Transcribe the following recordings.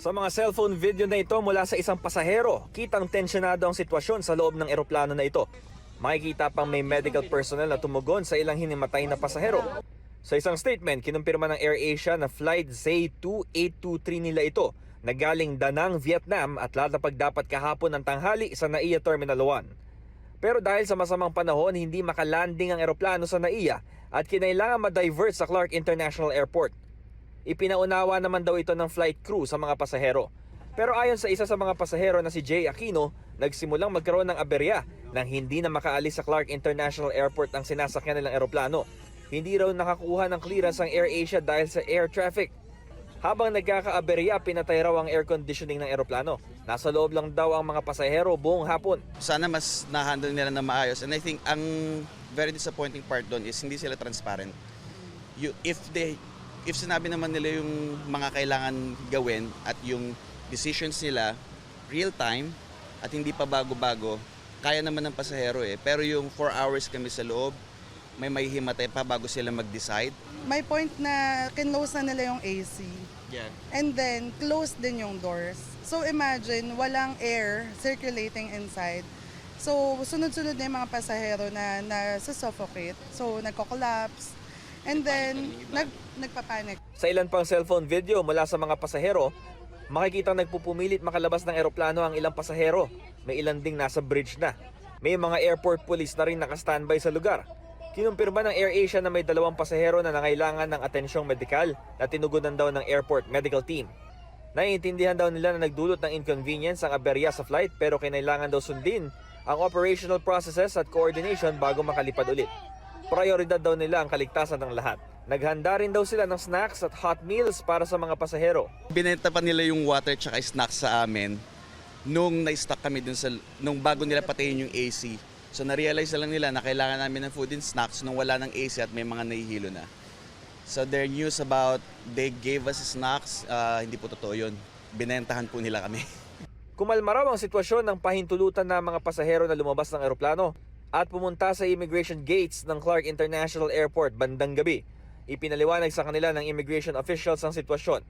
Sa mga cellphone video na ito mula sa isang pasahero, kitang tensyonado ang sitwasyon sa loob ng eroplano na ito. Makikita pang may medical personnel na tumugon sa ilang hinimatay na pasahero. Sa isang statement, kinumpirma ng AirAsia na flight ZA2823 nila ito na galing Da Nang, Vietnam at lalapag dapat kahapon ng tanghali sa NAIA Terminal 1. Pero dahil sa masamang panahon, hindi makalanding ang eroplano sa NAIA at kinailangan ma-divert sa Clark International Airport. Ipinaunawa naman daw ito ng flight crew sa mga pasahero. Pero ayon sa isa sa mga pasahero na si Jay Aquino, nagsimulang magkaroon ng aberya nang hindi na makaalis sa Clark International Airport ang sinasakyan nilang eroplano. Hindi raw nakakuha ng clearance ang AirAsia dahil sa air traffic. Habang nagkakaaberya, pinatay raw ang air conditioning ng eroplano. Nasa loob lang daw ang mga pasahero buong hapon. Sana mas na-handle nila na maayos. And I think ang very disappointing part doon is hindi sila transparent. If sinabi naman nila yung mga kailangan gawin at yung decisions nila real time at hindi pa bago-bago, kaya naman ng pasahero eh. Pero yung 4 hours kami sa loob, may himatay pa bago sila mag-decide. May point na kinlose na nila yung AC. Yeah. And then, close din yung doors. So imagine, walang air circulating inside. So sunod-sunod na yung mga pasahero na suffocate. So nagko-collapse. And then, nagpapanik. Sa ilan pang cellphone video mula sa mga pasahero, makikita nagpupumilit makalabas ng eroplano ang ilang pasahero. May ilan ding nasa bridge na. May mga airport police na rin naka-standby sa lugar. Kinumpirma ng AirAsia na may 2 pasahero na nangailangan ng atensyong medikal na tinugunan daw ng airport medical team. Naiintindihan daw nila na nagdulot ng inconvenience ang aberya sa flight pero kinailangan daw sundin ang operational processes at coordination bago makalipad ulit. Prioridad daw nila ang kaligtasan ng lahat. Naghanda rin daw sila ng snacks at hot meals para sa mga pasahero. Binenta pa nila yung water at snacks sa amin nung na-stuck kami dun nung bago nila patayin yung AC. So na-realize lang nila na kailangan namin ng food and snacks nung wala ng AC at may mga nahihilo na. So their news about they gave us snacks, hindi po totoo yun. Binentahan po nila kami. Kumalma raw ang sitwasyon ng pahintulutan ng mga pasahero na lumabas ng eroplano at pumunta sa immigration gates ng Clark International Airport bandang gabi. Ipinaliwanag sa kanila ng immigration officials ang sitwasyon.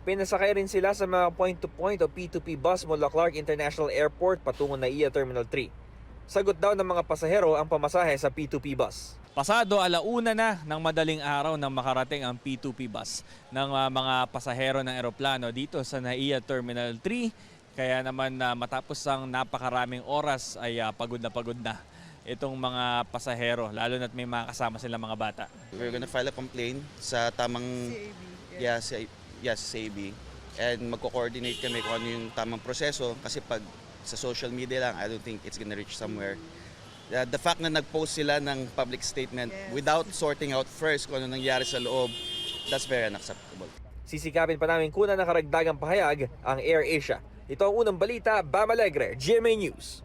Pinasakay rin sila sa mga point-to-point o P2P bus mula Clark International Airport patungo NAIA Terminal 3. Sagot daw ng mga pasahero ang pamasahe sa P2P bus. Pasado 1:00 na ng madaling araw nang makarating ang P2P bus ng mga pasahero ng eroplano dito sa NAIA Terminal 3. Kaya naman matapos ang napakaraming oras ay pagod na itong mga pasahero, lalo na't may mga kasama silang mga bata. We're gonna file a complaint sa tamang CAB. CAB. And magko-coordinate kami kung ano yung tamang proseso kasi pag sa social media lang, I don't think it's gonna reach somewhere. The fact na nag-post sila ng public statement without sorting out first kung ano nangyari sa loob, that's very unacceptable. Sisikapin pa namin kunan ng karagdagang pahayag ang AirAsia. Ito ang unang balita, Bam Alegre, GMA News.